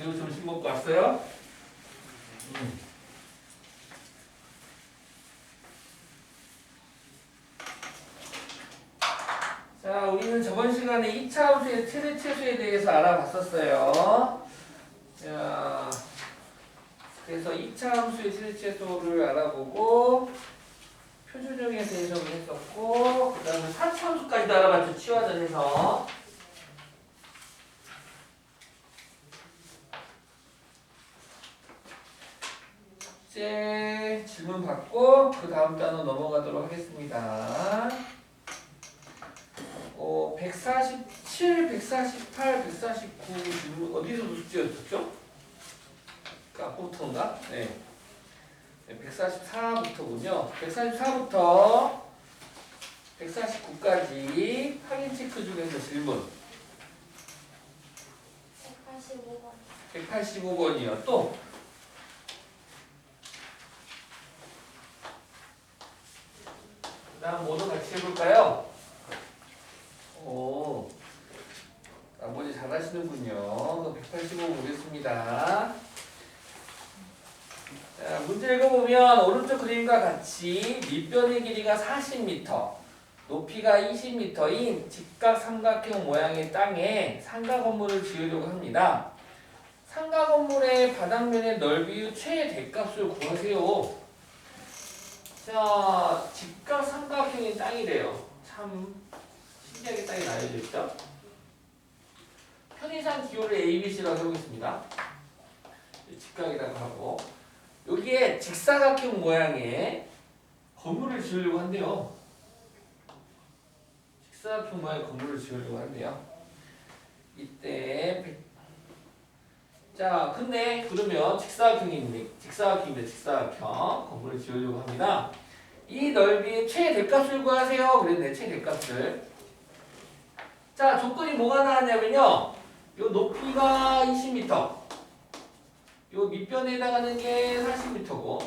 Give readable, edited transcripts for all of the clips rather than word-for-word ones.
재우 점심 먹고 왔어요? 자, 우리는 저번 시간에 2차 함수의 최대 최소에 대해서 알아봤었어요. 자, 그래서 2차 함수의 최대 최소를 알아보고 표준형에 대해서 했었고 그 다음에 4차 함수까지도 알아봤죠. 치화전에서. 이제 질문 받고 그 다음 단어 넘어가도록 하겠습니다. 147, 148, 149 질문 어디서 숙제였었죠? 아까부터인가? 네. 144부터군요. 144부터 149까지 확인 체크 중에서 질문 185번. 185번이요. 또 그다음 뭐도 같이 해볼까요? 오, 나머지 잘하시는군요. 185 보겠습니다. 자, 문제 읽어보면 오른쪽 그림과 같이 밑변의 길이가 40m, 높이가 20m인 직각 삼각형 모양의 땅에 상가 건물을 지으려고 합니다. 상가 건물의 바닥면의 넓이의 최대값을 구하세요. 자, 직각 삼각형의 땅이래요. 참 신기하게 땅이 나뉘어져 있죠? 편의상 기호를 A, B, C라고 해보겠습니다. 직각이라고 하고 여기에 직사각형 모양의 건물을 지으려고 한대요. 직사각형 모양의 건물을 지으려고 한대요. 이때 자, 근데 그러면 직사각형인데 직사각형 건물을 지으려고 합니다. 이 넓이의 최대값을 구하세요. 그랬네. 최대값을. 자, 조건이 뭐가 나왔냐면요. 요 높이가 20m, 요 밑변에 해당하는 게 40m고.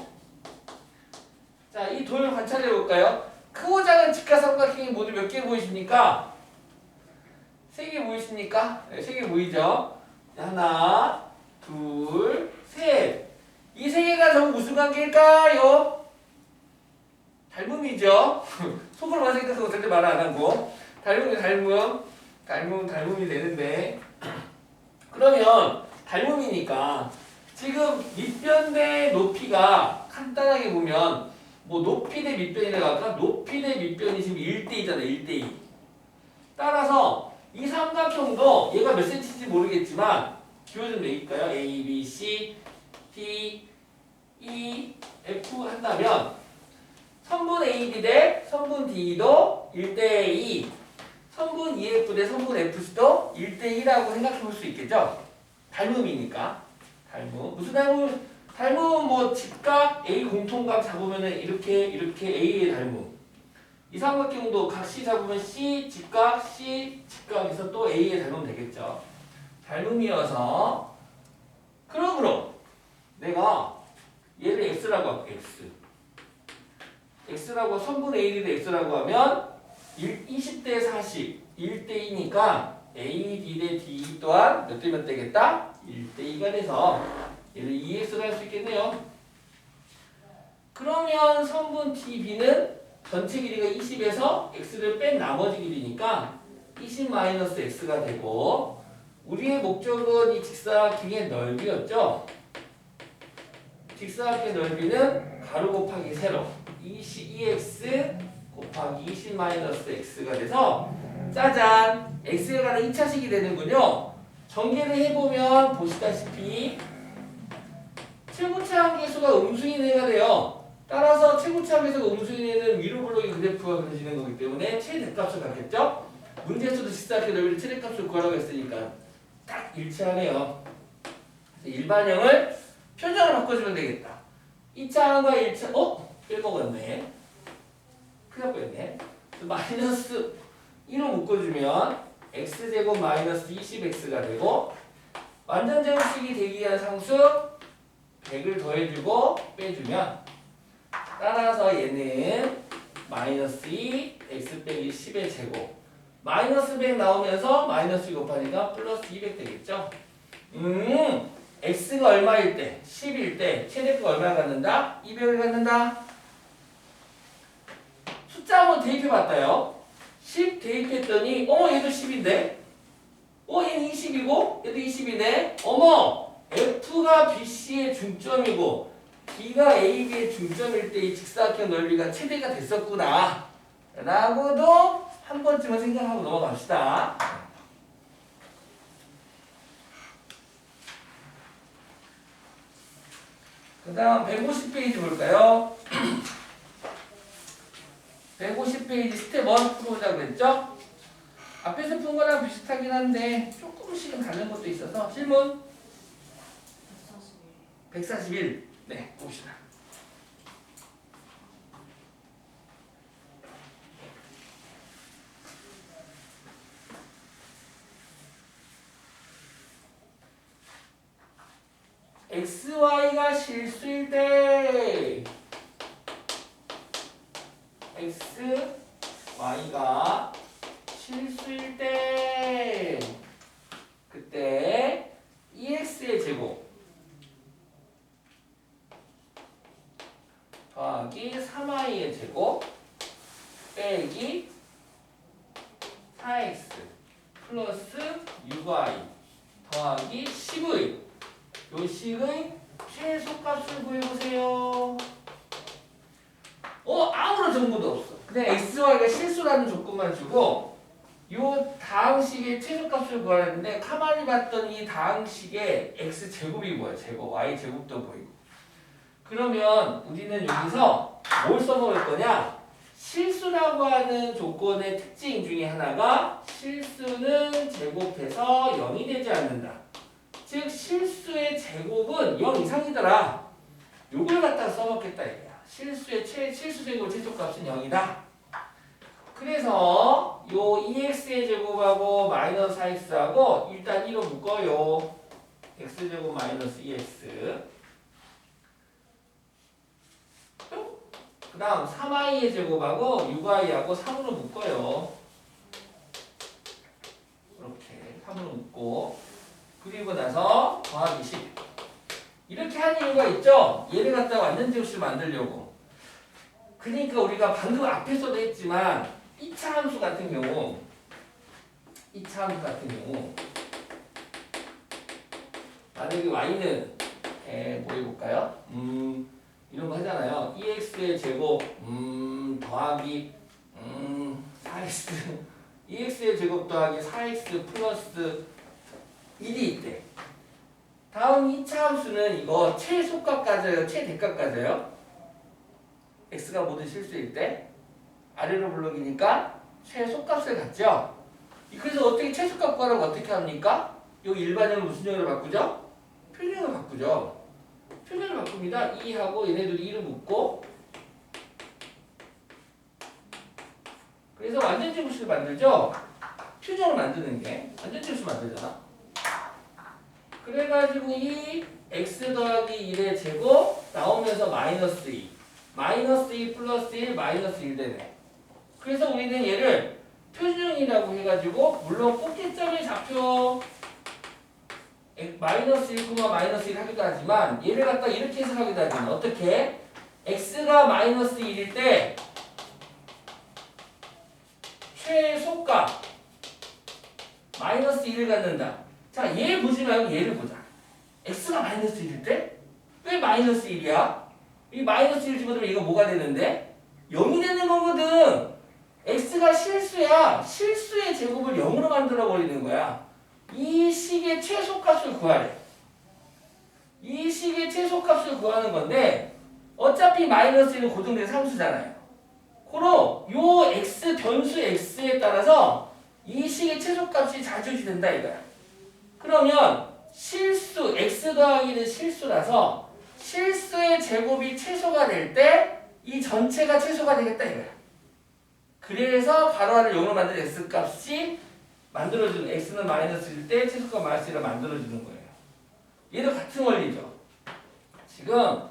자, 이 돌 관찰해 볼까요? 크고 작은 직각삼각형이 모두 몇 개 보이십니까? 3개 보이십니까? 네, 3개 보이죠? 하나, 둘, 셋. 이 3개가 전부 무슨 관계일까요? 닮음이죠? 속으로만 생각하고 절대 말 안 하고. 닮음이 되는데. 그러면 닮음이니까 지금 밑변 대 높이가 간단하게 보면 뭐 높이 대 밑변이라고 할까? 높이 대 밑변이 지금 1대2잖아. 1대2. 따라서 이 삼각형도 얘가 몇 cm인지 모르겠지만 기호 좀 내릴까요? A, B, C, D, E, F 한다면 선분 AD 대 선분 DE도 1대2, 선분 EF 대 선분 FC도 1대2라고 생각해 볼 수 있겠죠? 닮음이니까. 닮음. 무슨 닮음? 닮음은 뭐 직각 A 공통각 잡으면은 이렇게 A의 닮음. 이 삼각형도 각 C 잡으면 C 직각 C 직각에서 또 A의 닮음 되겠죠. 닮음이어서 그러므로 내가 얘를 X라고 할게. X라고 선분 A, D 대 X라고 하면 20대 40 1대2니까 A, D 대 D 또한 몇 대 몇 되겠다? 1대2가 돼서 얘를 2X로 할 수 있겠네요. 그러면 선분 TB는 전체 길이가 20에서 X를 뺀 나머지 길이니까 20-X가 되고 우리의 목적은 이 직사각형의 넓이였죠. 직사각형의 넓이는 가로 곱하기 세로 2x 곱하기 20-x가 돼서 짜잔! x에 관한 2차식이 되는군요. 전개를 해보면 보시다시피 최고차함계수가 음수인해가 돼요. 따라서 최고차함계수가 음수인해는 위로 블록의 그래프가 그려지는 거기 때문에 최대값을 갖겠죠? 문제에서도 직사각형 넓이를 최대값을 구하라고 했으니까 딱 일치하네요. 일반형을 표정을 바꿔주면 되겠다. 2차항과 1차, 빼먹었네. 큰일 날 뻔했네. 마이너스 1로 묶어주면 x제곱 마이너스 20x가 되고 완전제곱식이 되기 위한 상수 100을 더해주고 빼주면 따라서 얘는 마이너스 2 x 빼기 10의 제곱 마이너스 100 나오면서 마이너스 2 곱하니까 플러스 200 되겠죠? x가 얼마일 때? 10일 때 최대값 얼마를 갖는다? 200을 갖는다. 숫자 한번 대입해봤다요. 10 대입했더니 얘도 10인데 얘는 20이고 얘도 20이네. 어머! F가 BC의 중점이고 B가 AB의 중점일 때 이 직사각형 넓이가 최대가 됐었구나 라고도 한 번쯤은 생각하고 넘어갑시다. 그 다음 150페이지 볼까요? 150페이지 스텝 1 풀어보자고 그랬죠? 앞에서 푼 거랑 비슷하긴 한데 조금씩은 다른 것도 있어서 질문 141. 네, 봅시다. XY가 실수일 때 XY가 실수일 때 그때 EX의 제곱 더하기 3y의 제곱 빼기 4x 플러스 6y 더하기 10의 요식의 최소값을 구해보세요. 아무런 정보도 없어. 그냥 xy가 실수라는 조건만 주고 요 다항식의 최소값을 구하는데 가만히 봤더니 다항식의 x제곱이 뭐야? 제곱, y제곱도 보이고. 그러면 우리는 여기서 뭘 써먹을 거냐? 실수라고 하는 조건의 특징 중에 하나가 실수는 제곱해서 0이 되지 않는다. 즉 실수의 제곱은 0 이상이더라. 요걸 갖다가 써먹겠다 이거야. 실수 제곱 최소값은 0이다. 그래서 요 EX의 제곱하고 마이너스 4X하고 일단 1로 묶어요. X제곱 마이너스 2X. 그 다음 3i의 제곱하고 6i하고 3으로 묶어요. 이렇게 3으로 묶고 그리고 나서 더하기 10. 이렇게 한 이유가 있죠? 얘를 갖다가 완전 제곱식을 만들려고. 그러니까 우리가 방금 앞에서도 했지만 2차 함수 같은 경우 만약에 y는 뭐 해볼까요? 이런 거 하잖아요. EX의 제곱 더하기 4X EX의 제곱 더하기 4X 플러스 1이 있대. 다음 2차 함수는 이거 최소값 가져요? 최대값 가져요? x가 모든 실수일 때 아래로 블록이니까 최소값을 갖죠. 그래서 어떻게 최소값 구하라고 어떻게 합니까? 요 일반형을 무슨 형으로 바꾸죠? 표준형으로 바꾸죠. 표준형을 바꿉니다. 2하고 얘네들이 2를 묶고 그래서 완전 제곱식을 만들죠. 표준형을 만드는 게 완전 제곱식 만들잖아. 그래가지고 이 x 더하기 1의 제곱 나오면서 마이너스 2 마이너스 2 플러스 1 마이너스 1 되네. 그래서 우리는 얘를 표준형이라고 해가지고 물론 꼭지점의 좌표 마이너스 1, 마이너스 1 하기도 하지만 얘를 갖다 이렇게 해석하기도 하지만 어떻게? x가 마이너스 1일 때 최소값 마이너스 1을 갖는다. 자, 얘 보지 말고 얘를 보자. x가 마이너스 1일 때? 왜 마이너스 1이야? 이 마이너스 1 집어들면 이거 뭐가 되는데? 0이 되는 거거든. x가 실수야. 실수의 제곱을 0으로 만들어 버리는 거야. 이 식의 최소값을 구하래. 이 식의 최소값을 구하는 건데 어차피 마이너스 1은 고정된 상수잖아요. 그럼 요 x 변수 x에 따라서 이 식의 최소값이 자주시 된다 이거야. 그러면 실수 x 더하기는 실수라서 실수의 제곱이 최소가 될 때 이 전체가 최소가 되겠다 이거야. 그래서 가로하를 0으로 만든 x값이 만들어주는 x는 마이너스일 때 최소값 마이너스 1을 만들어주는 거예요. 얘도 같은 원리죠. 지금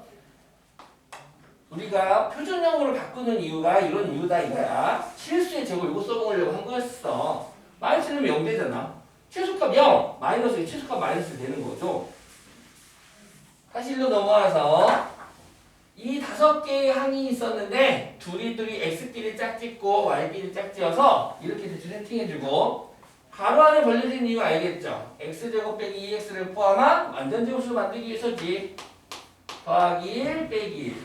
우리가 표준형으로 바꾸는 이유가 이런 이유다 이거야. 실수의 제곱 이거 써먹으려고 한 거였어. 마이너스 1이면 0 되잖아. 최소값 0, 마이너스 1, 최소값 마이너스 되는 거죠. 41로 넘어와서 이 5개의 항이 있었는데 둘이 x끼리 짝짓고 y끼리 짝지어서 이렇게 대충 세팅해주고 가로 안에 벌려진 이유 알겠죠? x제곱 빼기 2x를 포함한 완전제곱수 만들기 위해서지. 더하기 1 빼기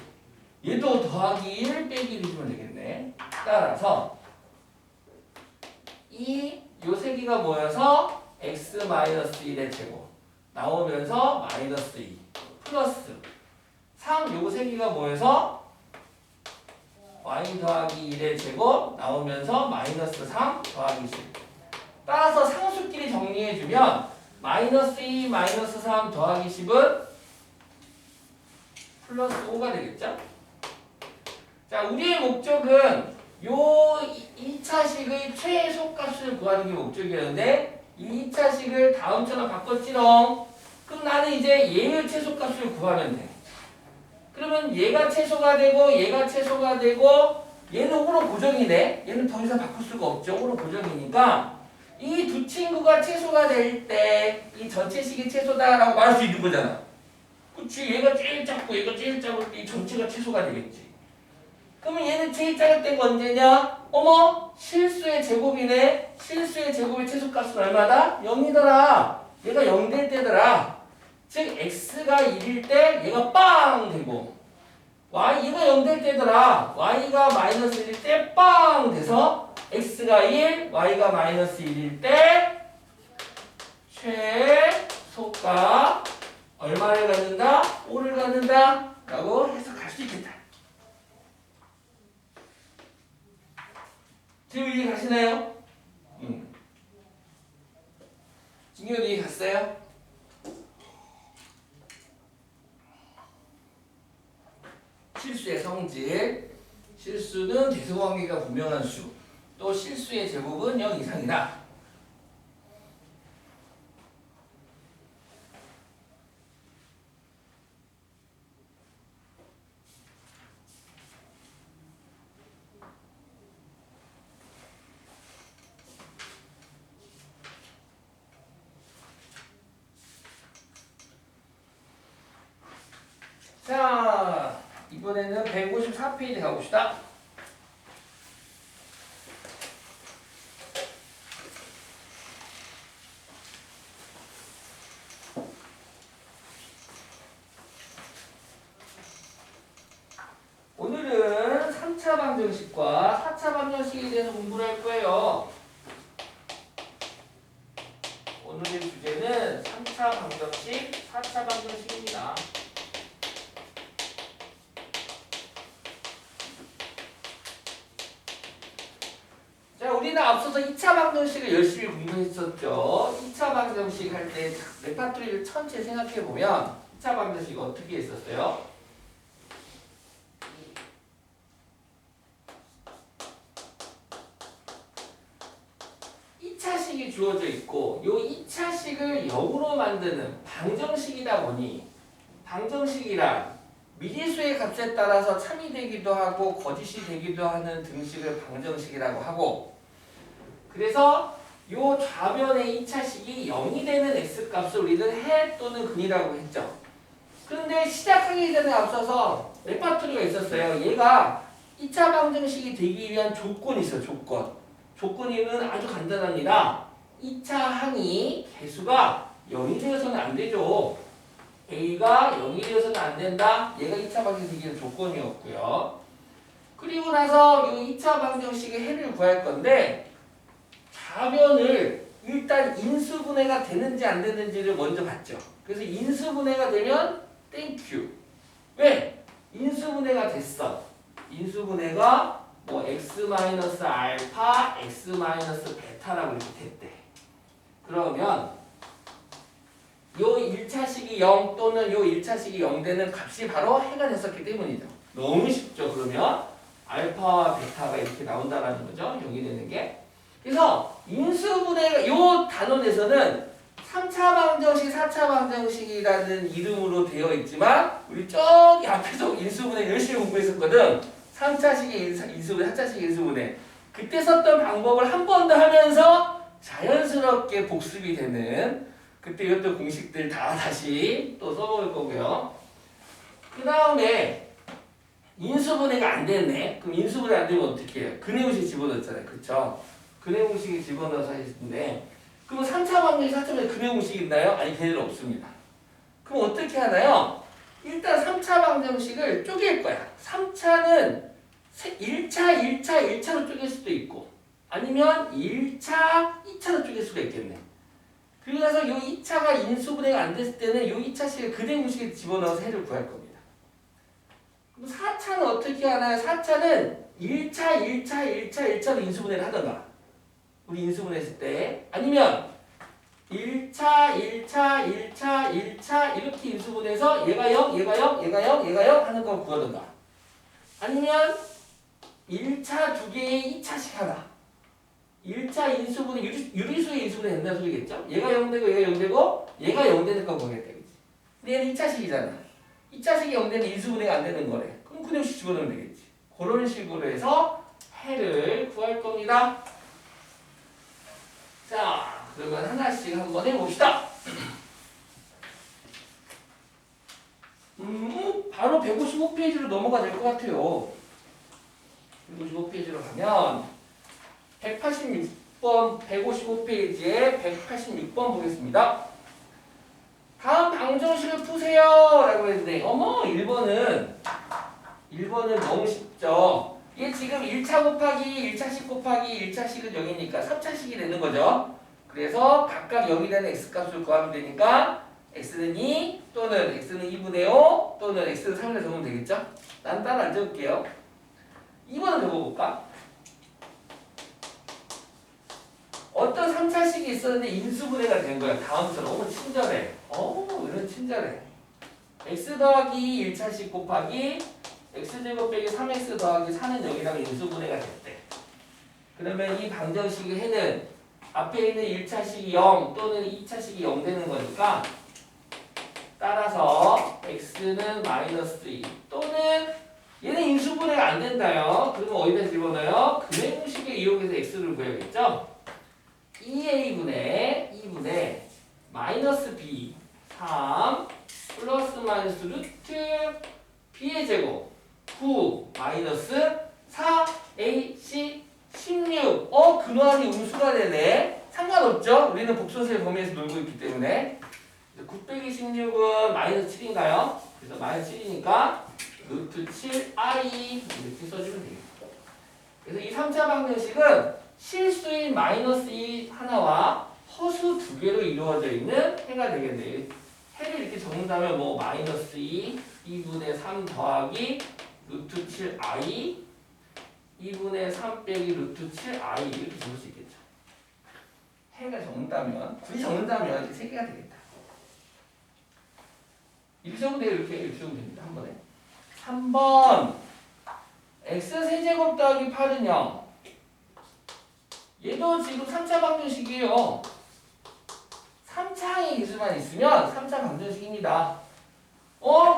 1. 얘도 더하기 1 빼기 1 해주면 되겠네. 따라서 요 세 개가 모여서 x-1의 제곱 나오면서 마이너스 2 플러스 3 요거 세 개가 모여서 y 더하기 1의 제곱 나오면서 마이너스 3 더하기 10. 따라서 상수끼리 정리해주면 마이너스 2 마이너스 3 더하기 10은 플러스 5가 되겠죠? 자, 우리의 목적은 요 2차식의 최소값을 구하는 게 목적이었는데 이 2차식을 다음처럼 바꿨지롱. 그럼 나는 이제 얘의 최소값을 구하면 돼. 그러면 얘가 최소가 되고 얘가 최소가 되고 얘는 5로 고정이네. 얘는 더 이상 바꿀 수가 없죠. 5로 고정이니까 이 두 친구가 최소가 될 때 이 전체식이 최소다라고 말할 수 있는 거잖아. 그치? 얘가 제일 작고 얘가 제일 작을 때 이 전체가 최소가 되겠지. 그러면 얘는 제일 작을 때가 언제냐? 어머! 실수의 제곱이네. 실수의 제곱의 최소값은 얼마다? 0이더라. 얘가 0 될 때더라. 즉 x가 1일 때 얘가 빵 되고 얘가 0 될 때더라. y가 마이너스 1일 때 빵 돼서 x가 1, y가 마이너스 1일 때 최소가 얼마를 갖는다? 5를 갖는다 라고 해석할 수 있겠다. 지금 이해 가시나요? 진규도 이해 갔어요? 실수의 성질, 실수는 대소관계가 분명한 수, 또 실수의 제곱은 0 이상이다. 자, 이번에는 154페이지 가봅시다. 오늘은 3차 방정식과 4차 방정식에 대해서 공부를 할 거예요. 오늘의 주제는 3차 방정식, 4차 방정식입니다. 자, 우리는 앞서서 2차 방정식을 열심히 공부했었죠. 2차 방정식 할 때 레파토리를 전체 생각해보면 2차 방정식이 어떻게 했었어요? 이 주어져 있고 이 2차식을 역으로 만드는 방정식이다 보니 방정식이란 미지수의 값에 따라서 참이 되기도 하고 거짓이 되기도 하는 등식을 방정식이라고 하고 그래서 이 좌변의 2차식이 0이 되는 x값을 우리는 해 또는 근이라고 했죠. 그런데 시작하기 전에 앞서서 레파토리가 있었어요. 얘가 2차 방정식이 되기 위한 조건이 있어요. 조건이는 아주 간단합니다. 2차 항이 개수가 0이 되어서는 안 되죠. A가 0이 되어서는 안 된다. 얘가 2차 방정식이 되기는 조건이었고요. 그리고 나서 이 2차 방정식의 해를 구할 건데 좌변을 일단 인수분해가 되는지 안 되는지를 먼저 봤죠. 그래서 인수분해가 되면 땡큐. 왜? 인수분해가 됐어. 인수분해가 뭐 x-알파, x-베타라고 이렇게 됐대. 그러면 요 1차식이 0 또는 요 1차식이 0 되는 값이 바로 해가 됐었기 때문이죠. 너무 쉽죠. 그러면 알파와 베타가 이렇게 나온다라는 거죠. 0이 되는 게. 그래서 인수분해가 요 단원에서는 3차 방정식, 4차 방정식이라는 이름으로 되어 있지만 우리 저기 앞에서 인수분해 열심히 공부했었거든. 3차식의 인수분해, 4차식의 인수분해. 그때 썼던 방법을 한 번 더 하면서 자연스럽게 복습이 되는 그때 이었던 공식들 다 다시 또 써볼 거고요. 그 다음에 인수분해가 안 됐네. 그럼 인수분해 안 되면 어떻게 해요? 근해공식 집어넣었잖아요. 그쵸? 근해공식에 집어넣어서 하셨는데 그럼 3차 방정식 4차방정식 근해공식이 있나요? 아니 걔네는 없습니다. 그럼 어떻게 하나요? 일단 3차 방정식을 쪼갤 거야. 3차는 1차, 1차로 쪼갤 수도 있고 아니면 1차, 2차로 쪼갤 수가 있겠네. 그래서 이 2차가 인수분해가 안 됐을 때는 이 2차식을 근해공식에 집어넣어서 해를 구할 겁니다. 그럼 4차는 어떻게 하나요? 4차는 1차, 1차로 인수분해를 하던가 우리 인수분해 했을 때 아니면 1차 이렇게 인수분해서 얘가 0, 얘가 0, 얘가 0, 얘가 0 하는 걸 구하던가 아니면 1차 두 개의 2차식 하나 1차 인수분해 유리수의 인수분해 된다는 소리겠죠? 얘가 0 되고 얘가 0 되고 얘가 0 되는 거 보겠다 그치? 근데 얘는 2차식이잖아 2차식이 0 되면 인수분해가 안 되는 거래 그럼 근해공식 집어넣으면 되겠지 그런 식으로 해서 해를 구할 겁니다 자 그러면 하나씩 한번 해봅시다 바로 155페이지로 넘어가 될 것 같아요 155페이지로 가면 186번 155페이지에 186번 보겠습니다 다음 방정식을 푸세요 라고 했는데 어머 1번은 너무 쉽죠 이게 지금 1차 곱하기 1차식 곱하기 1차식은 0이니까 3차식이 되는 거죠 그래서 각각 0이 되는 x값을 구하면 되니까 x는 2 또는 x는 2분의 5 또는 x는 3이라 적으면 되겠죠? 난 따로 안 적을게요 2번을 적어볼까? 어떤 3차식이 있었는데 인수분해가 된 거야 다음처럼 친절해 이런 친절해 x 더하기 1차식 곱하기 x제곱 빼기 3x 더하기 4는 0이라고 인수분해가 됐대 그러면 이 방정식의 해는 앞에 있는 1차식이 0 또는 2차식이 0 되는 거니까 따라서 x는 마이너스 2 또는 얘는 인수분해가 안 된다요. 그러면 어디다 집어넣어요? 근해공식에 이용해서 x를 구해야겠죠? 2a분의 마이너스 b 3 플러스 마이너스 루트 b의 제곱 9 마이너스 4ac 16 근원이 음수가 되네. 상관없죠? 우리는 복소수의 범위에서 놀고 있기 때문에 9 빼기 16은 마이너스 7인가요? 그래서 마이너스 7이니까 루트 7i 이렇게 써주면 되겠죠. 그래서 이 3차 방정식은 실수인 마이너스 2 하나와 허수 두 개로 이루어져 있는 해가 되겠네요. 해를 이렇게 적는다면 뭐 마이너스 2분의 3 더하기 루트 7i 2분의 3 빼기 루트 7i 이렇게 적을 수 있겠죠. 해가 적는다면 굳이 적는다면 이렇게 세 개가 되겠다. 이렇게 적으면 돼요. 이렇게 적으면 됩니다. 한 번에. 3번 x세제곱 더하기 8은 0 얘도 지금 3차 방정식이에요. 3차의 기수만 있으면 3차 방정식입니다.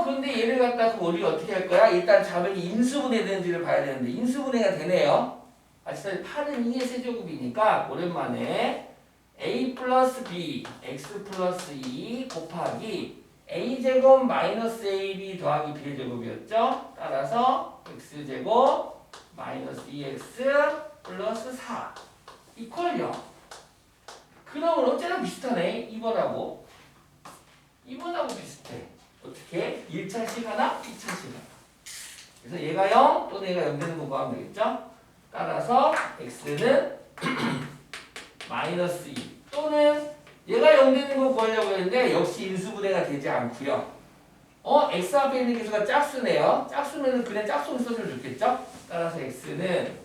그런데 얘를 갖다가 우리가 어떻게 할 거야? 일단 자변이 인수분해 되는지를 봐야 되는데 인수분해가 되네요. 아시다시피 8은 2의 세제곱이니까 오랜만에 a 플러스 b x 플러스 2 곱하기 a제곱 마이너스 ab 더하기 b의 제곱이었죠? 따라서 x제곱 마이너스 2x 플러스 4 이퀄 0 그러면 어째나 비슷하네 2번하고 비슷해 어떻게? 1차식 하나 2차식 하나 그래서 얘가 0 또는 얘가 0 되는 거 구하면 되겠죠? 따라서 x는 마이너스 2 또는 얘가 0 되는 거 구하려고 했는데 역시 인수분해가 되지 않고요. x 앞에 있는 기수가 짝수네요. 짝수면 그냥 짝수를 써주면 좋겠죠? 따라서 x는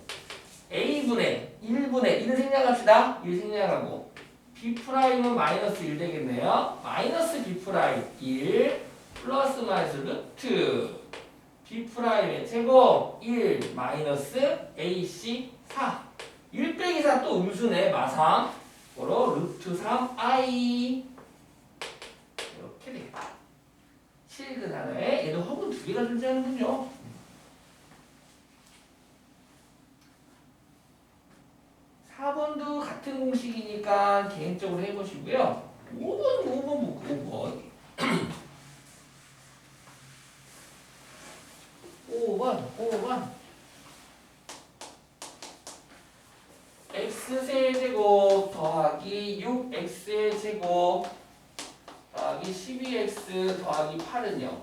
a분의 1분의 1은 생략합시다. 1 생략하고 b'은 마이너스 1 되겠네요. 마이너스 b'1 플러스 마이너스 루트 b'의 제곱 1 마이너스 ac 4 1 빼기 4 또 음수네 마상 바로 루트 3i 이렇게 되겠다. 실근 하나에 얘도 허분 두 개가 존재하는군요. 4번도 같은 공식이니까 개인적으로 해보시고요. 5번 볼게요. 5번. x세제곱 더하기 6x의 제곱 더하기 12x 더하기 8은요.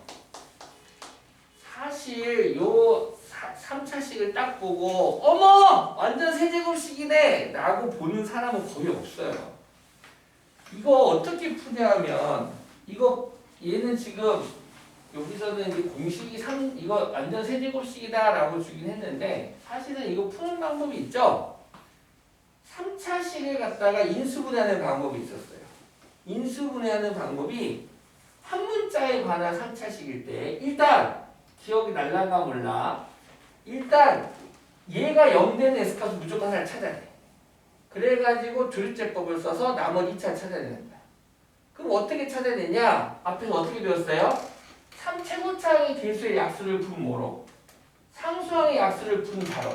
사실 요 3차식을 딱 보고 어머! 완전 세제곱식이네! 라고 보는 사람은 거의 없어요. 이거 어떻게 푸냐면 이거 얘는 지금 여기서는 이제 공식이 이거 완전 세제곱식이다 라고 주긴 했는데 사실은 이거 푸는 방법이 있죠. 3차식을 갖다가 인수분해하는 방법이 있었어요. 인수분해하는 방법이 한 문자에 관한 3차식일 때 일단 기억이 날라가 몰라. 일단 얘가 0되는 S값을 무조건 하나 찾아야 돼. 그래가지고 둘째법을 써서 나머지 2차 찾아야 된다. 그럼 어떻게 찾아야 되냐? 앞에서 어떻게 배웠어요? 3최고차항의 개수의 약수를 푼 뭐로? 상수항의 약수를 푼 바로.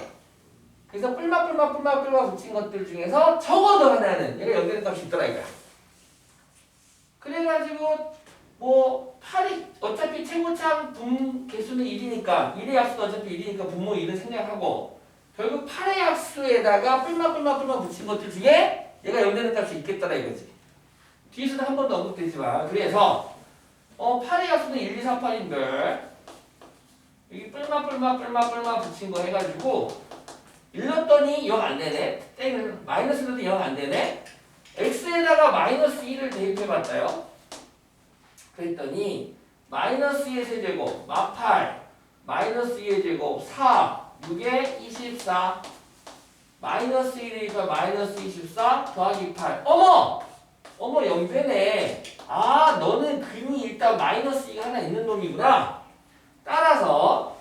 그래서 뿔마 붙인 것들 중에서 적어도 하나는 얘가 연결된 값이 있더라 이거야. 그래가지고 뭐 8이 어차피 최고차항 분 개수는 1이니까 1의 약수는 어차피 1이니까 분모 1은 생략하고 결국 8의 약수에다가 뿔마 붙인 것들 중에 얘가 연결된 값이 있겠더라 이거지. 뒤에서는 한 번도 언급되지만 그래서 8의 약수는 1, 2, 4, 8인들 여기 뿔마 붙인 거 해가지고 일렀더니 0 안 되네. 땡을 마이너스 넣어도 0 안 되네. x에다가 마이너스 1을 대입해봤다요. 그랬더니 마이너스 2의 세제곱 마 8 마이너스 2의 제곱 4 6에 24 마이너스 1이니까 마이너스 24 더하기 8 어머 0 되네. 아 너는 근이 일단 마이너스 2가 하나 있는 놈이구나. 따라서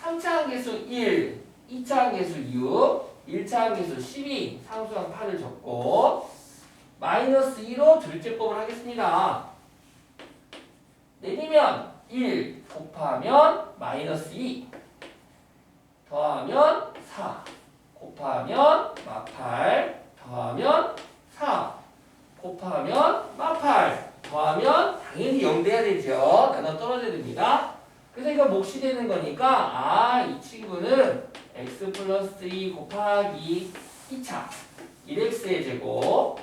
3차항 계수 1, 2차항 계수 6, 1차항 계수 12, 상수항 8을 적고 마이너스 2로 둘째법을 하겠습니다. 내리면 1 곱하면 마이너스 2 더하면 4 곱하면 마8 더하면 4 곱하면 마8 더하면 당연히 0 돼야 되죠. 나눠 떨어져야 됩니다. 그래서 이거 몫이 되는 거니까 이 친구는 x 플러스 2 곱하기 2차 1x의 제곱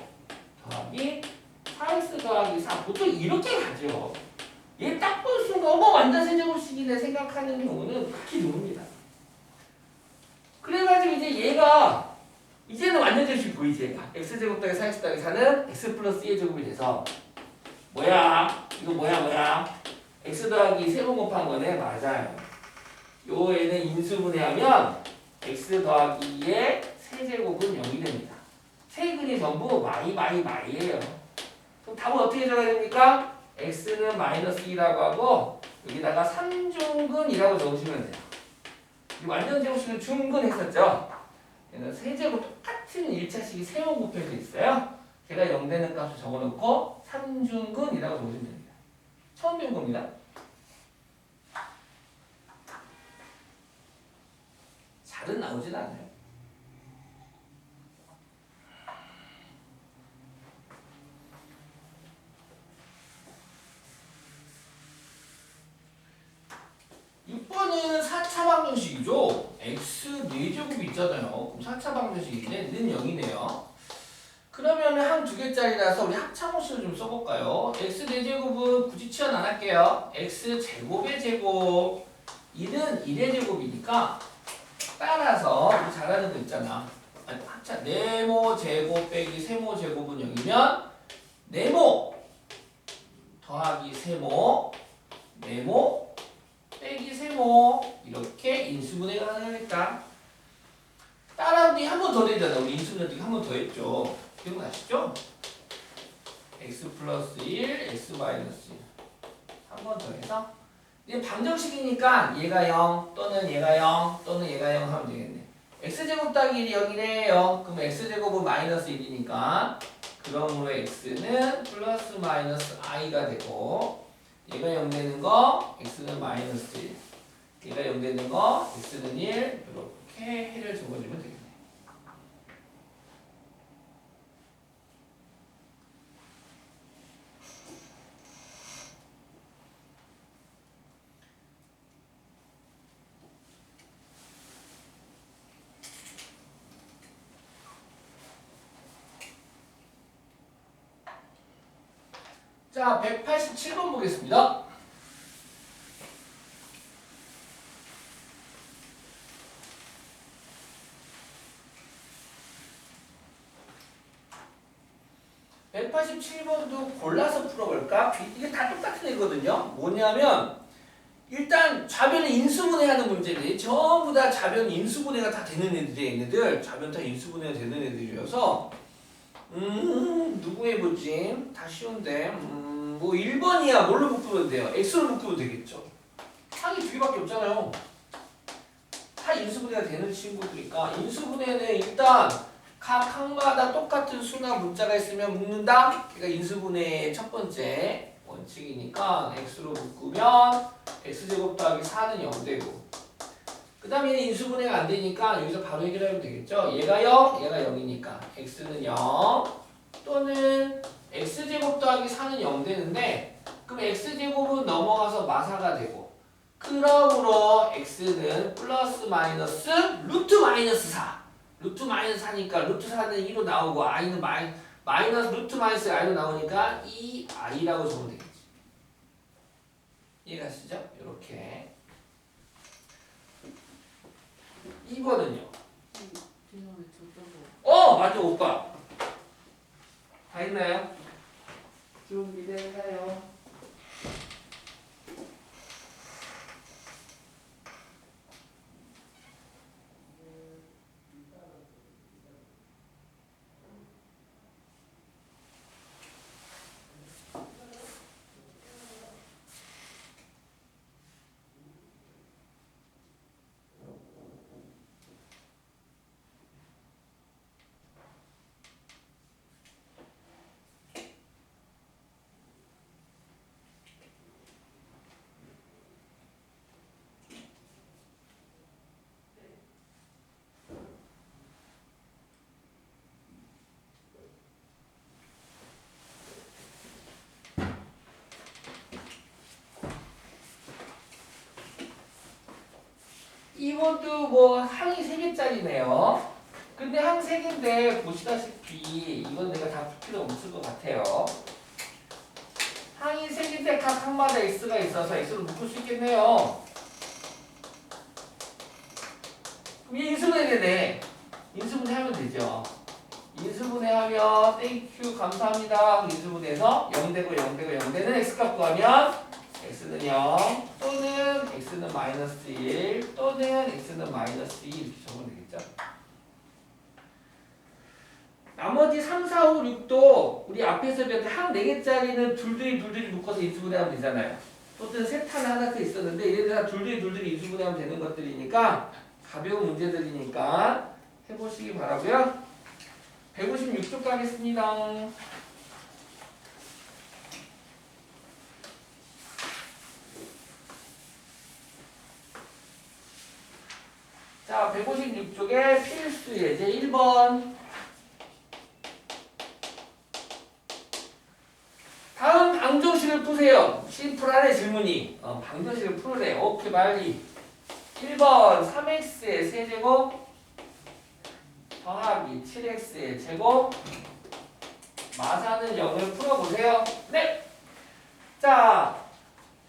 더하기 4x 더하기 4 보통 이렇게 가죠. 얘 딱 본 순간 완전 세제곱식이네 생각하는 경우는 극히 드뭅니다. 그래가지고 이제 얘가 이제는 완전 제곱식 보이지 얘가 x제곱 더하기 4x 더하기 4는 x 플러스 2의 제곱이 돼서 뭐야 이거 뭐야 x 더하기 세번 곱한 거네. 맞아요. 요 애는 인수분해하면 x 더하기 2의 세제곱은 0이 됩니다. 세근이 전부 마이예요. 그럼 답은 어떻게 적어야 됩니까? x는 마이너스 2라고 하고 여기다가 3중근이라고 적으시면 돼요. 이 완전 제곱식은 중근 했었죠. 얘는 세제곱 똑같은 1차식이 3번 곱해져 있어요. 제가 0 되는 값을 적어놓고 3중근이라고 적으시면 됩니다. 처음 배운 겁니다. 잘은 나오진 않아요. 이번은 4차 방정식이죠. x 4제곱이 있잖아요. 그럼 4차 방정식인데 는 0이네요. 그러면 한 두 개짜리라서 우리 합참호식을 좀 써볼까요? x 4제곱은 굳이 치환 안 할게요. x 제곱의 제곱 2는 1의 제곱이니까 따라서 우리 잘하는 거 있잖아. 합참 네모 제곱 빼기 세모 제곱은 0이면 네모 더하기 세모 네모 빼기 세모 이렇게 인수분해가 가능하겠다. 따라하기 한 번 더 되잖아. 우리 인수분해 한 번 더 했죠. 기억나시죠? x 플러스 1, x 마이너스 1 한 번 더 해서 이제 방정식이니까 얘가 0 또는 얘가 0 또는 얘가 0 하면 되겠네. x제곱 더하기 1이 0이래요. 그럼 x제곱은 마이너스 1이니까 그러므로 x는 플러스 마이너스 i가 되고 얘가 0 되는 거 x는 마이너스 1 얘가 0 되는 거 x는 1 이렇게 해를 적어주면 되겠네. 자, 187번 보겠습니다. (187번도) 골라서 풀어볼까? 이게 다 똑같은 애거든요. 뭐냐면 일단 좌변을 인수분해하는 문제들이 전부 다 좌변 인수분해가 다 되는 애들이에요. 얘네들 좌변 다 인수분해가 되는 애들이어서 누구 해보지? 다 쉬운데 뭐 1번이야. 뭘로 묶으면 돼요? x로 묶으면 되겠죠. 항이 두 개밖에 없잖아요. 다 인수분해가 되는 친구들이니까 인수분해는 일단 각 항마다 똑같은 수나 문자가 있으면 묶는다. 그러니까 인수분해의 첫 번째 원칙이니까 x로 묶으면 x제곱 더하기 4는 0되고 그 다음에 인수분해가 안 되니까 여기서 바로 해결하면 되겠죠. 얘가 0, 얘가 0이니까 x는 0 또는 x제곱 더하기 4는 0 되는데 그럼 x제곱은 넘어가서 마사가 되고 그러므로 x는 플러스 마이너스 루트 마이너스 4 루트 마이너스 4니까 루트 4는 2로 나오고 i는 마이너스 루트 마이너스 i로 나오니까 2i라고 적으면 되겠지. 이해가시죠? 이렇게 2번은요? 맞아 오빠 다 했나요? 준비됐나요? 이것도 뭐 항이 3개짜리네요. 근데 항 3개인데 보시다시피 이건 내가 다 풀 필요 없을 것 같아요. 항이 3개인데 각 항마다 x가 있어서 x로 묶을 수 있겠네요. 그럼 인수분해 되네. 인수분해 하면 되죠. 인수분해하면 땡큐 감사합니다. 인수분해해서 0되고 0되고 0되는 x값 구하면 x는 0 또는 x는 마이너스 1 또는 x는 마이너스 2 이렇게 적으면 되겠죠. 나머지 3, 4, 5, 6도 우리 앞에서 배웠던 항 4개짜리는 둘둘이 묶어서 인수분해하면 되잖아요. 또는 셋 하나 더 있었는데 얘네들 다 둘둘이 인수분해하면 되는 것들이니까 가벼운 문제들이니까 해보시기 바라고요. 156쪽 가겠습니다. 자, 156쪽에 필수 예제 1번. 다음 방정식을 푸세요. 심플하네 질문이. 방정식을 풀으래. 오케이 빨리. 1번 3x의 세제곱 더하기 7x의 제곱 마사는 0을 풀어보세요. 네. 자.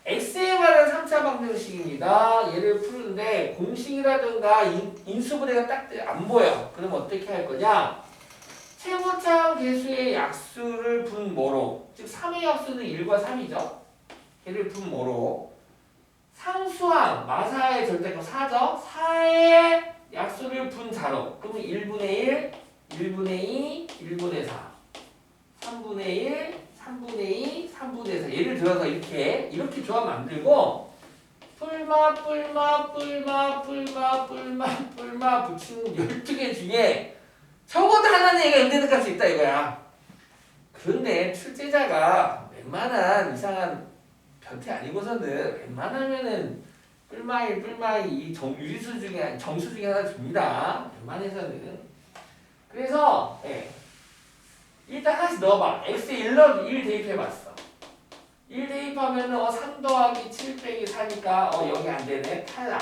x에 관한 3차 방정식입니다. 얘를 푸는데 공식이라든가 인수분해가 딱 안 보여. 그럼 어떻게 할 거냐? 최고차항 개수의 약수를 분모로, 즉 3의 약수는 1과 3이죠. 얘를 분모로 상수항, 마사의 절대값 4죠. 4의 약수를 분자로. 그러면 1분의 1, 1분의 2, 1분의 4, 3분의 1, 3분의 2, 3분의 4 예를 들어서 이렇게 조합 만들고 뿔마 붙이는 12개 중에 적어도 하나는 얘가 연대될 수 있다 이거야. 그런데 출제자가 웬만한 이상한 변태 아니고서는 웬만하면은 뿔마 1, 뿔마 2 유리수 중에 정수 중에 하나 줍니다. 웬만해서는. 그래서 일단 하나씩 넣어봐. x에 1 대입해봤어. 1 대입하면은 3 더하기 7 빼기 4니까 여기 안되네. 탈락.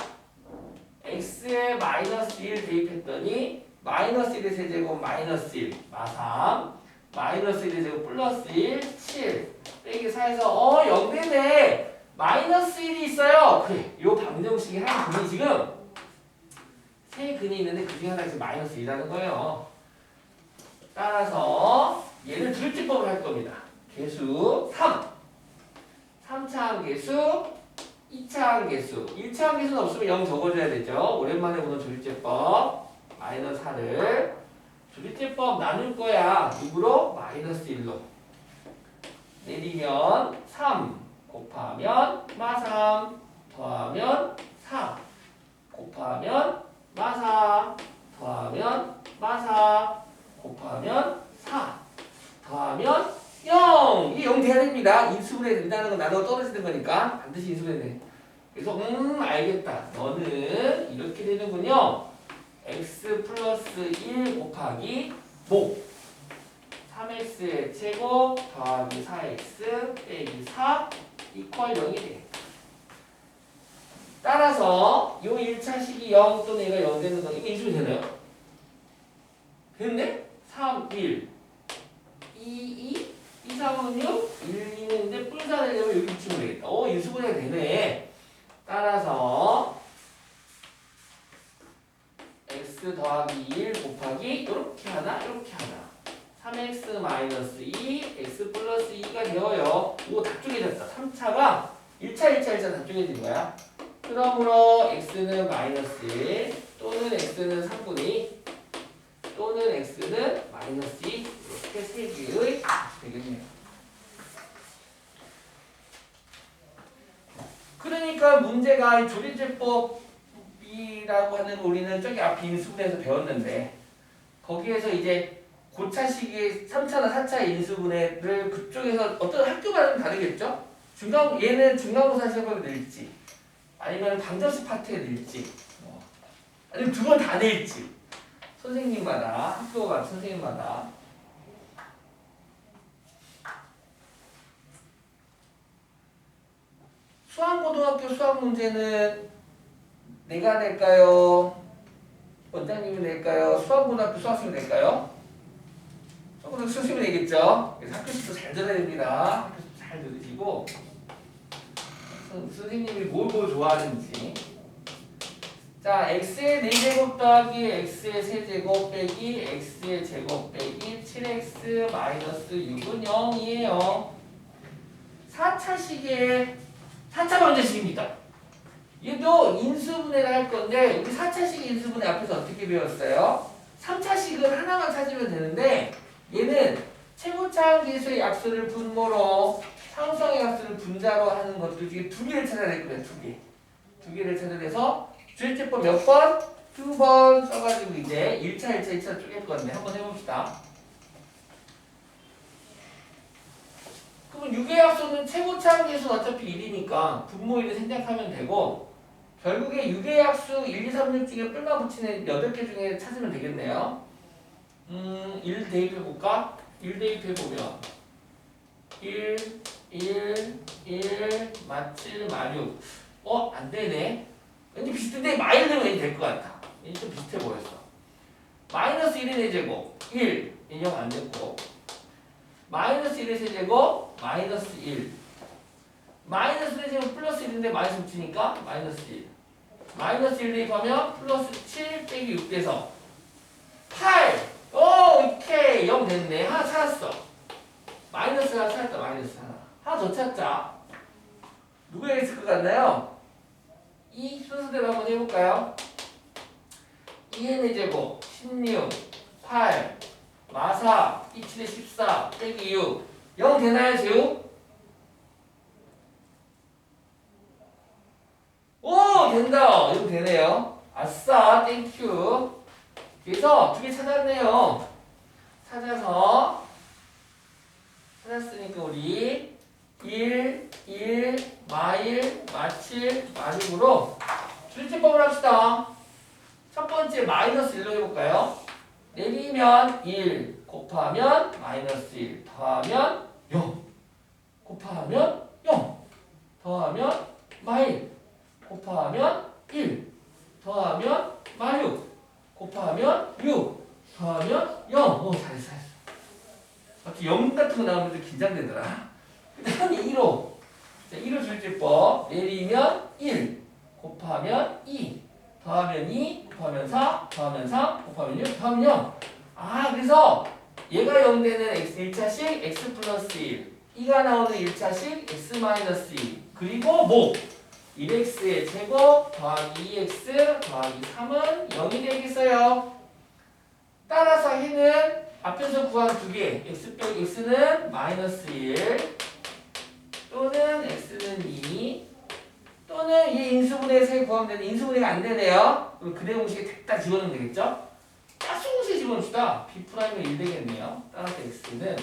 x에 마이너스 1 대입했더니 마이너스 1의 세제곱 마이너스 1 마삼 마이너스 1의 제곱 플러스 1 7 빼기 4에서 0대네. 마이너스 1이 있어요. 그래. 요 방정식이 한 근이 지금 세 근이 있는데 그 중에 하나가 지금 마이너스 1이라는 거예요. 따라서 얘를 둘째법을 할 겁니다. 개수 3. 3차 함계수, 2차 함계수. 1차 함계수는 없으면 0 적어줘야 되죠. 오랜만에 보는 조리제법. 마이너스 4를 조리제법 나눌 거야. 누구로? 마이너스 1로. 내리면 3 곱하면 마3 더하면 4 곱하면 마4 더하면 마4 곱하면 4 더하면 0. 이게 0 돼야 됩니다. 인수분해 된다는 건 나눠 떨어지는 거니까 반드시 인수분해 돼. 그래서 알겠다. 너는 이렇게 되는군요. x 플러스 1 곱하기 목 3x의 제곱 더하기 4x 빼기 4 이퀄 0이 되겠다. 따라서 요 1차식이 0 또는 얘가 0 되는 건 이거 인수분해 되나요? 됐네? 3, 1 2, 2 3은 6 1, 2인데 뿔사 되려면 여기 붙이면 되겠다. 인수분해가 되네. 따라서 x 더하기 1 곱하기 이렇게 하나 이렇게 하나 3x 마이너스 2 x 플러스 2가 되어요. 이거 다 쪼개졌다. 3차가 1차 다 쪼개진 거야. 그러므로 x는 마이너스 1 또는 x는 3분의 2 또는 x는 마이너스 2 이렇게 세 개의 되겠네요. 그러니까 문제가 조리제법이라고 하는 우리는 저기 앞에 인수분해에서 배웠는데 거기에서 이제 고차식의 3차나 4차의 인수분해를 그쪽에서 어떤 학교마다 다르겠죠? 얘는 중간고사 시험에 낼지 아니면 방정식 파트에 낼지 아니면 두 번 다 낼지 선생님마다 학교가 선생님마다 수학고등학교 수학 문제는 내가 낼까요? 원장님이 낼까요? 수학고등학교 수학생이 낼까요? 수학고등학교 수학생이 내겠죠? 그래서 학교식도 잘 들어야 됩니다. 학교식 잘 들으시고 선생님이 뭘 좋아하는지 자, x의 4제곱 더하기 x의 세제곱 빼기 x의 제곱 빼기 7x 마이너스 6은 0이에요. 4차식의 4차 방정식입니다. 얘도 인수분해를 할 건데 우리 4차식 인수분해 앞에서 어떻게 배웠어요? 3차식은 하나만 찾으면 되는데 얘는 최고차 함계수의 약수를 분모로 상수항의 약수를 분자로 하는 것들 중에 두 개를 찾아야 될 거예요. 두 개를 찾아내서 조리제법 몇 번? 2번 써가지고 이제 1차, 2차 쪼갤 건데 한번 해봅시다. 그러면 6의 약수는 최고차 함계수는 어차피 1이니까 분모 1을 생략하면 되고 결국에 6의 약수 1, 2, 3, 6 중에 뿔만 붙이는 8개 중에 찾으면 되겠네요. 1 대입해볼까? 1 대입해보면 1, 7, 6 안되네. 왠지 비슷한데 마일 되면 왠지 될 것 같아. 왠지 좀 비슷해 보였어. 마이너스 1의 세제곱 1 인형 안 됐고 마이너스 1의 세제곱 마이너스 1 마이너스 1의 세제곱 플러스 1인데 마이너스 붙이니까 마이너스 1 마이너스 1 대입하면 플러스 7 빼기 6 돼서 8 오케이 0 됐네. 하나 찾았어. 마이너스 하나 찾았다. 마이너스 하나 더 찾자. 누구에게 있을 것 같나요? 이 순서대로 한번 해볼까요? 2n의 제곱 16 8 마사 2, 7에 14 빼기 6 0 되나요 지금? 오 된다. 0 되네요. 아싸 땡큐. 그래서 두 개 찾았네요. 찾았으니까 우리 1, 마일, 마7, 마6으로 조리제법을 합시다. 첫 번째 마이너스 1로 해볼까요? 내리면 1 곱하면 마이너스 1 더하면 0 곱하면 0 더하면 마1 곱하면 1 더하면 마6 곱하면 6 더하면 0 잘했어. 마치 0 같은 거 나오면 좀 긴장되더라. 곱하면 4, 더하면 3, 곱하면 6, 더하면 0. 아, 그래서 얘가 0 되는 x 1차식 x 플러스 1, 2가 나오는 1차식 x 마이너스 2, 그리고 뭐? 1x의 제곱 더하기 2x 더하기 3은 0이 되겠어요. 따라서 해는 앞에서 구한 두 개, x 빼기 x는 마이너스 1, 또는 x는 2, 또는 이 인수분해에서 3 구하면 되는 인수분해가 안 되네요. 그럼 그대 공식에 됐다 집어넣으면 되겠죠? 짝수 공식에 집어넣읍시다. b'은 1 되겠네요. 따라서 x는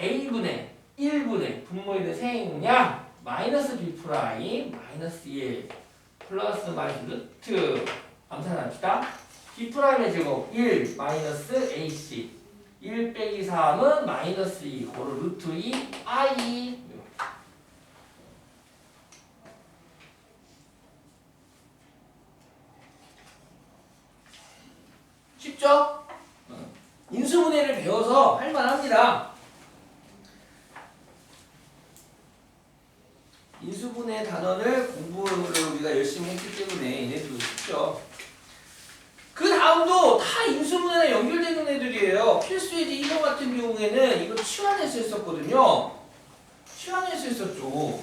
a분의 1분의 분모에 대한 생량 마이너스 b' 마이너스 1 플러스 마이너스 루트 암산합시다. b'의 제곱 1 마이너스 ac 1 빼기 3은 마이너스 2 고로 루트 2 i. 쉽죠? 인수분해를 배워서 할만합니다. 인수분해 단원을 공부를 우리가 열심히 했기 때문에 얘네들도 쉽죠. 그 다음도 다 인수분해랑 연결되는 애들이에요. 필수예제 1번 같은 경우에는 이거 치환해서 했었거든요. 치환해서 했었죠.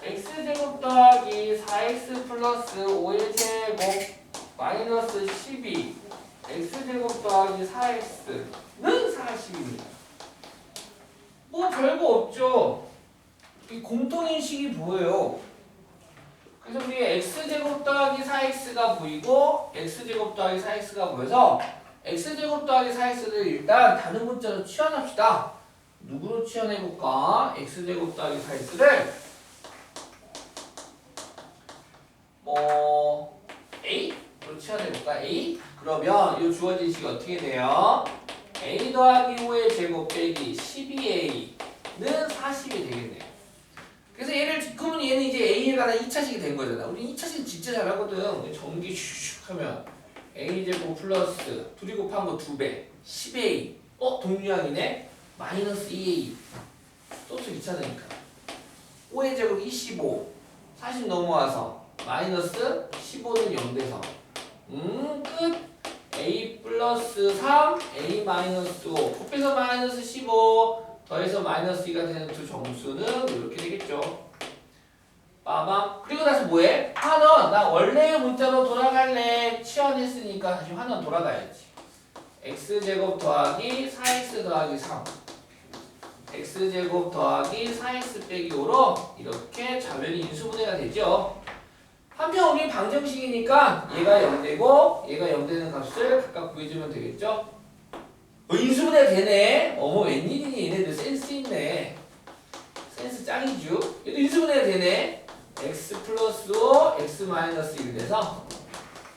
x제곱 더하기 4x 플러스 5의 제곱 마이너스 12 x제곱 더하기 4x는 40입니다. 뭐 별거 없죠. 이 공통인식이 보여요. 그래서 우리 x제곱 더하기 4x가 보이고 x제곱 더하기 4x가 보여서 x제곱 더하기 4x를 일단 다른 문자로 치환합시다. 누구로 치환해볼까? x제곱 더하기 4x를 A로 치환해볼까? A? 그러면 이 주어진 식이 어떻게 돼요? A 더하기 5의 제곱 빼기 12A는 40이 되겠네요. 그래서 그러면 얘는 이제 A에 관한 2차식이 된 거잖아. 우리 2차식 진짜 잘하거든. 전기 슉슉 하면 A제곱 플러스 둘이 곱한 거 2배 10A 동류항이네. 마이너스 2A 소수 2차되니까 5의 제곱 25 40 넘어와서 마이너스 15는 0 돼서 끝. A 플러스 3 A 마이너스 5 곱해서 마이너스 15 더해서 마이너스 2가 되는 두 정수는 이렇게 되겠죠. 빠밤. 그리고 나서 뭐해? 환원. 나 원래의 문자로 돌아갈래. 치환했으니까 다시 환원 돌아가야지. x제곱 더하기 4x 더하기 3 x제곱 더하기 4x 빼기 5로 이렇게 좌변이 인수분해가 되죠. 한편 우리 방정식이니까 얘가 0되고 얘가 0되는 값을 각각 구해주면 되겠죠. 인수분해가 되네. 어머 웬일이니 얘네들 센스 있네. 센스 짱이죠. 얘도 인수분해가 되네. x 플러스 5 x 마이너스 1 돼서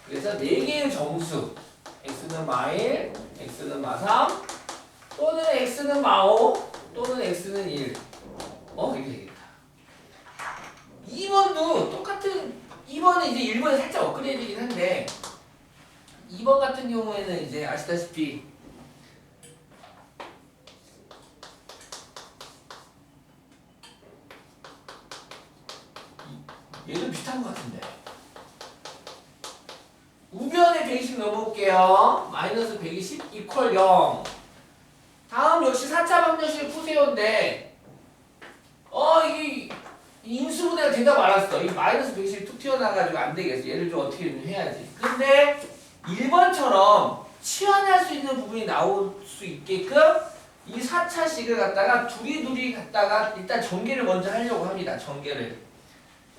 그래서 4개의 정수 x는 마1 x는 마3 또는 x는 마5 또는 x는 1 이렇게 되겠다. 2번도 똑같은 2번은 이제 1번에 살짝 업그레이드이긴 한데 2번 같은 경우에는 이제 아시다시피 얘도 비슷한 것 같은데 우변에 120 넘어올게요. 마이너스 120 이퀄 0. 다음 역시 4차 방정식을 푸세요인데 이게 인수분해가 되다 말았어. 이 마이너스 120이 툭 튀어나와가지고 안 되겠어. 얘를 좀 어떻게 좀 해야지. 근데 1번처럼 치환할 수 있는 부분이 나올 수 있게끔 이 4차식을 갖다가 둘이 갖다가 일단 전개를 먼저 하려고 합니다. 전개를.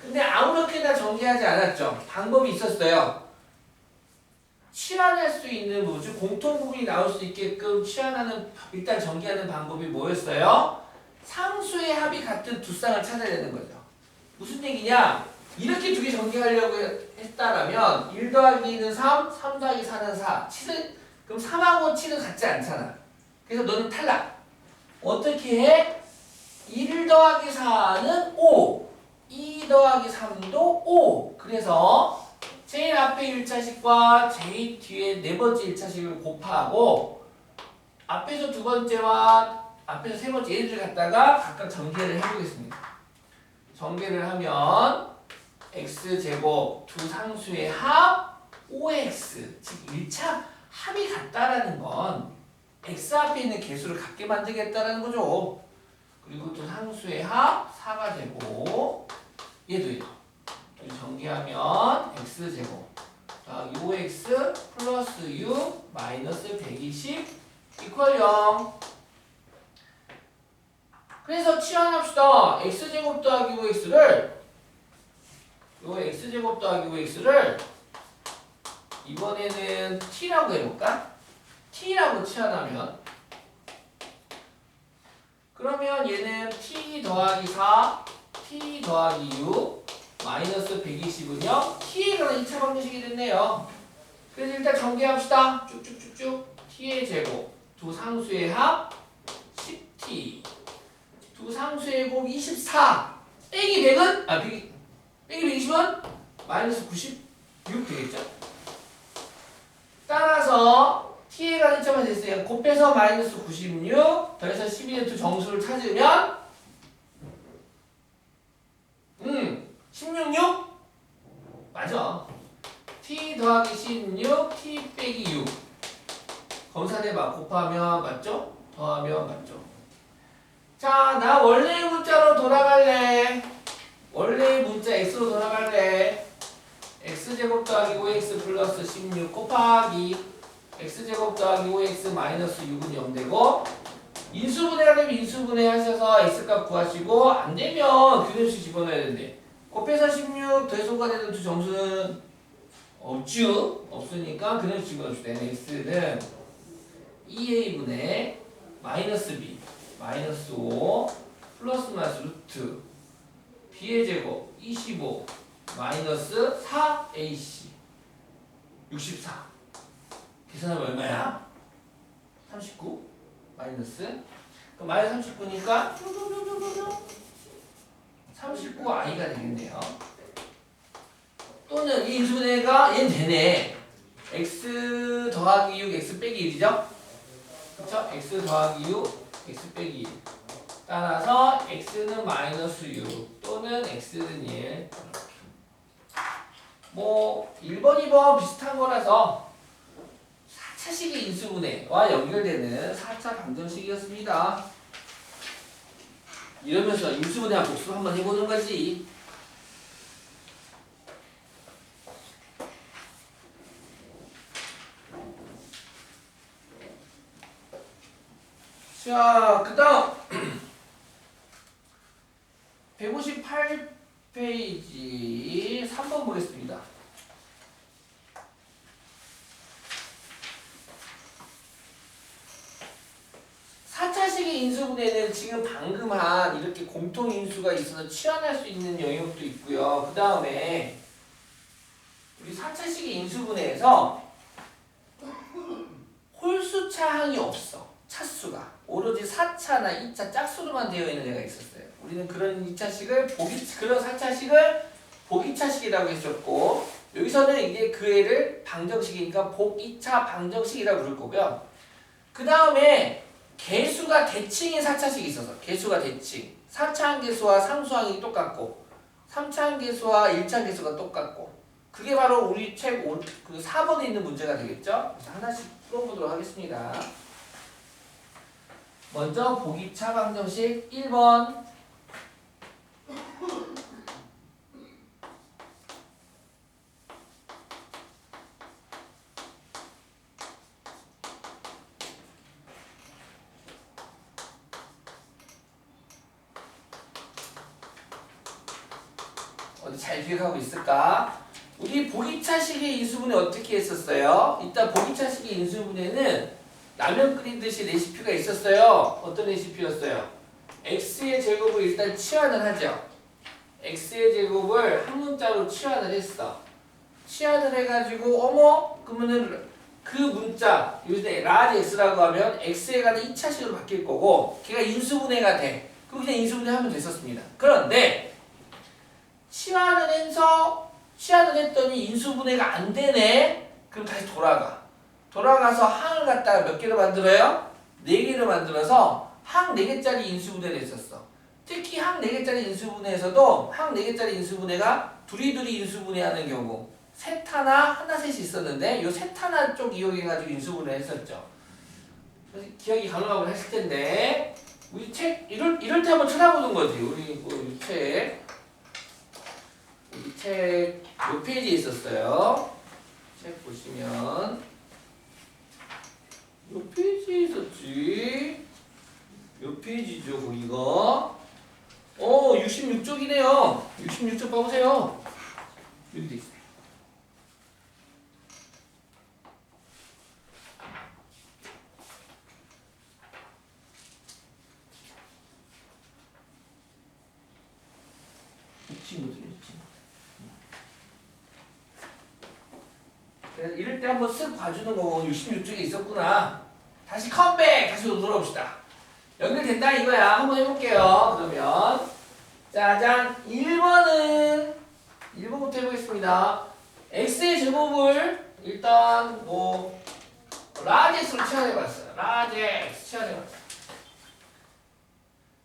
근데 아무렇게나 전개하지 않았죠. 방법이 있었어요. 치환할 수 있는 부분, 즉 공통 부분이 나올 수 있게끔 치환하는 일단 전개하는 방법이 뭐였어요? 상수의 합이 같은 두 쌍을 찾아야 되는 거죠. 무슨 얘기냐? 이렇게 두 개 전개하려고 했다라면 1 더하기 2는 3, 3 더하기 4는 4. 그럼 3하고 7은 같지 않잖아. 그래서 너는 탈락. 어떻게 해? 1 더하기 4는 5, 2 더하기 3도 5. 그래서 제일 앞에 1차식과 제일 뒤에 네 번째 1차식을 곱하고 앞에서 두 번째와 앞에서 세 번째 얘를 갖다가 각각 전개를 해보겠습니다. 전개를 하면 x제곱 두 상수의 합 5x 즉 1차 합이 같다라는 건 x 앞에 있는 개수를 같게 만들겠다라는 거죠. 그리고 또 상수의 합 4가 되고 얘도 전개하면 x제곱 더하기 5x 플러스 6 마이너스 120 이퀄 0. 그래서 치환합시다. x제곱 더하기 5x를 요 x제곱 더하기 5x를 이번에는 t라고 해볼까? t라고 치환하면 그러면 얘는 t 더하기 4 t 더하기 6 마이너스 120은요 t에 관한 2차 방정식이 됐네요. 그래서 일단 전개합시다. 쭉쭉쭉쭉 t의 제곱 두 상수의 합 10t 두 상수의 곱 24 빼기 100은 빼기 120은 마이너스 96 되겠죠? 따라서 t에 관한 2차만 됐어요. 곱해서 마이너스 96 더해서 12의 두 정수를 찾으면 16? 맞아. t 더하기 16 t 빼기 6 검사해봐. 곱하면 맞죠? 더하면 맞죠? 자, 나 원래의 문자로 돌아갈래. 원래의 문자 x로 돌아갈래. x제곱 더하기 5x 플러스 16 곱하기 x제곱 더하기 5x 마이너스 6은 0 되고 인수분해가 되면 인수분해 하셔서 x값 구하시고 안되면 균형식 집어넣어야 되는데 곱해서 16 더해서가 되는 두 정수는 없죠? 없으니까 균형식 집어넣읍시다. x는 2a분의 마이너스 b 마이너스 5 플러스 마이너스 루트 b의 제곱 25 마이너스 4ac 64 계산하면 얼마야? 39 마이너스 그럼 마이너스 39니까 39i가 되겠네요. 또는 이 인수분해가 얘는 되네. x 더하기 6 x 빼기 1이죠? 그쵸? x 더하기 6 x 빼기 1 따라서 x는 마이너스 6 또는 x는 1 뭐 1번 2번 비슷한 거라서 4차식의 인수분해와 연결되는 4차 방정식이었습니다. 이러면서 인수분해와 복수 한번 해보는 거지. 자, 그 다음 158페이지 3번 보겠습니다. 사차식의 인수분해는 지금 방금 한 이렇게 공통인수가 있어서 치환할 수 있는 영역도 있고요. 그 다음에 우리 사차식의 인수분해에서 홀수차항이 없어. 차수가 오로지 4차나 2차 짝수로만 되어 있는 애가 있었어요. 우리는 그런 2차식을 그런 4차식을 보기차식이라고 했었고 여기서는 이게 그 애를 방정식이니까 복2차 방정식이라고 부를 거고요. 그 다음에 개수가 대칭인 4차식이 있어서 개수가 대칭 4차항 개수와 상수항이 똑같고 3차항 개수와 1차항 개수가 똑같고 그게 바로 우리 책 4번에 있는 문제가 되겠죠? 그래서 하나씩 풀어보도록 하겠습니다. 먼저 보기차 방정식 1번 어디 잘 기억하고 있을까? 우리 보기차식의 인수분해 어떻게 했었어요? 이따 보기차식의 인수분해는 라면 끓이듯이 레시피가 있었어요. 어떤 레시피였어요? x의 제곱을 일단 치환을 하죠. x의 제곱을 한 문자로 치환을 했어. 치환을 해가지고 어머? 그러면은 그 문자 요새 라지 x라고 하면 x에 관한 2차식으로 바뀔 거고 걔가 인수분해가 돼. 그럼 그냥 인수분해 하면 됐었습니다. 그런데 치환을 해서 치환을 했더니 인수분해가 안 되네. 그럼 다시 돌아가서 항을 갖다가 몇 개로 만들어요? 4개로 만들어서 항 4개짜리 인수분해를 했었어. 특히 항 4개짜리 인수분해에서도 항 4개짜리 인수분해가 둘이 인수분해하는 경우 셋 하나 하나 셋이 있었는데 요 셋 하나 쪽 이용해가지고 인수분해 했었죠. 그래서 기억이 가능하고 했을 텐데 우리 책 이럴 때 한번 찾아보는 거지. 우리 책 몇 페이지에 있었어요? 책 보시면 몇 페이지에 있었지? 몇 페이지죠 거기가? 66쪽이네요. 66쪽 봐보세요. 여기 돼 있어요. 이 친구들. 그래서 이럴 때 한번 쓱 봐주는 거고 66쪽에 있었구나. 다시 컴백! 다시 돌아봅시다. 연결된다 이거야. 한번 해볼게요. 그러면 짜잔 1번부터 해보겠습니다. x의 제곱을 일단 뭐 라지 x로 치환해봤어요. 라지 x 치환해봤어요.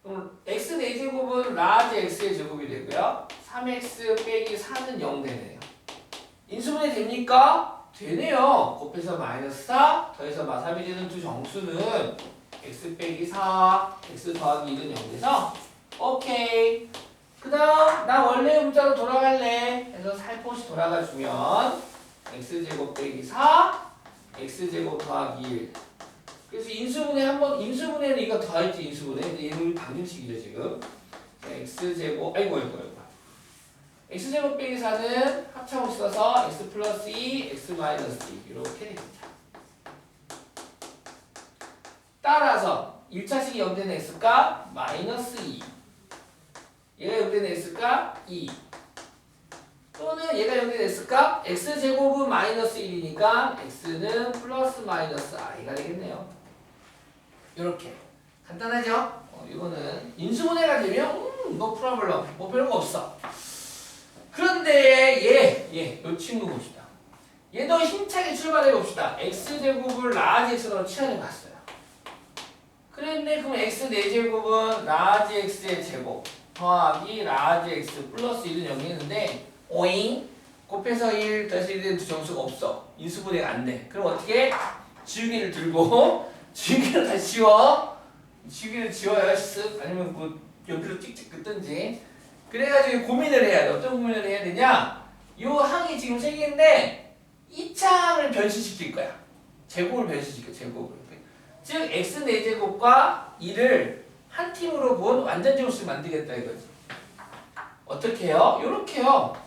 그럼 x 4제곱은 라지 x의 제곱이 되고요. 3x 빼기 4는 0 되네요. 인수분해 됩니까? 되네요. 곱해서 마이너스 4 더해서 마3이 되는 두 정수는 x 빼기 4 x 더하기 1은 0 돼서 오케이. 그 다음 나 원래 문자로 돌아갈래 해서 살포시 돌아가주면 x제곱 빼기 4 x제곱 더하기 1. 그래서 인수분해는 이거 더할지 인수분해. 근데 얘는 방정식이죠 지금. x제곱 아이고 x제곱 빼기 4는 합차고 있어서 x 플러스 2 x 마이너스 2 이렇게 됩니다. 따라서 1차식이 0되는 x가 마이너스 2 얘가 0되는 x가 2 또는 얘가 0되는 x가 x제곱은 마이너스 1이니까 x는 플러스 마이너스 i가 되겠네요. 이렇게 간단하죠? 이거는 인수분해가 되면 뭐 프로블럼 뭐 별거 없어. 그런데 요 친구 봅시다. 얘도 힘차게 출발해 봅시다. x제곱을 라지 x로 치환해 봤어요. 그랬네. 그럼 x 4제곱은 라지 x의 제곱 더하기 라지 x 플러스 1은 0이 했는데 오잉 곱해서 1 더해서 1 되는 두 정수가 없어. 인수분해가 안 돼. 그럼 어떻게? 지우개를 들고 지우개를 다시 지워. 지우개를 지워야 쓱 아니면 뭐 연필로 찍찍 긋든지. 그래가지고 고민을 해야 돼. 어떤 고민을 해야 되냐? 요 항이 지금 3개인데 2차 항을 변신시킬 거야. 제곱을 변신시켜. 제곱을. 즉 x 4제곱과 2를 한 팀으로 본 완전 제곱식 만들겠다 이거지. 어떻게 해요? 요렇게요.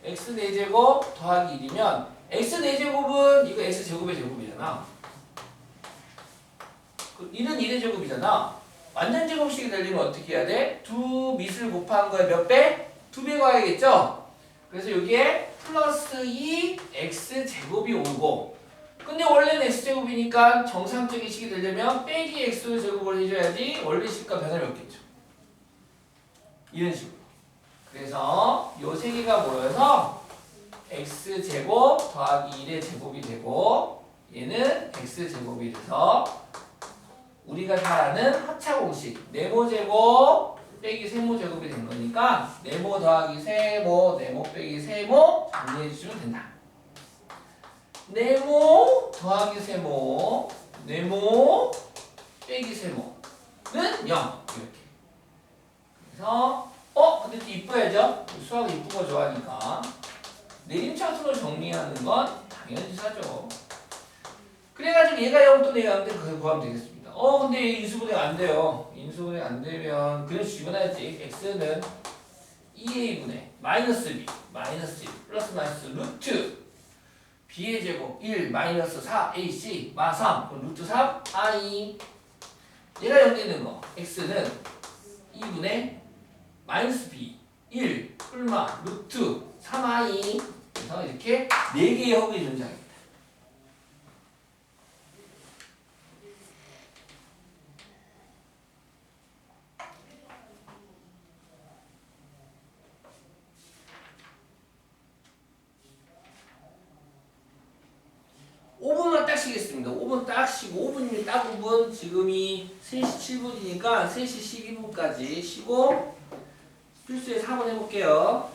x 4제곱 더하기 1이면 x 4제곱은 이거 x 제곱의 제곱이잖아. 1은 1의 제곱이잖아. 완전 제곱식이 되려면 어떻게 해야 돼? 두 밑을 곱한 거에 몇 배? 2배 가야겠죠? 그래서 여기에 플러스 2 x 제곱이 오고 근데 원래는 x제곱이니까 정상적인 식이 되려면 빼기 x제곱을 해줘야지 원래 식과 변함이 없겠죠. 이런 식으로. 그래서 요 세 개가 모여서 x제곱 더하기 1의 제곱이 되고 얘는 x제곱이 돼서 우리가 잘 아는 합차공식 네모제곱 빼기 세모제곱이 된 거니까 네모 더하기 세모 네모 빼기 세모 정리해 주시면 된다. 네모 더하기 세모 네모 빼기 세모는 0 이렇게. 그래서 근데 또 이뻐야죠. 수학을 이쁜 거 좋아하니까 내림차순으로 정리하는 건 당연시하죠. 그래가지고 얘가 0 또 얘가 0 때 그걸 구하면 되겠습니다. 근데 인수분해가 안 돼요. 인수분해가 안 되면 그래서 집어넣어야지. x는 2a분의 마이너스 b 마이너스 1 플러스 마이너스 루트 b의 제곱 1 마이너스 4ac 마 3 그럼 루트 3 i 얘가 0 되는 거 x는 2분의 마이너스 b 1 풀마 루트 3i 그래서 이렇게 4개의 허근이 존재합니다. 5분 딱 쉬고 5분이면 딱 5분 지금이 3시 7분이니까 3시 12분까지 쉬고 필수에 4번 해볼게요.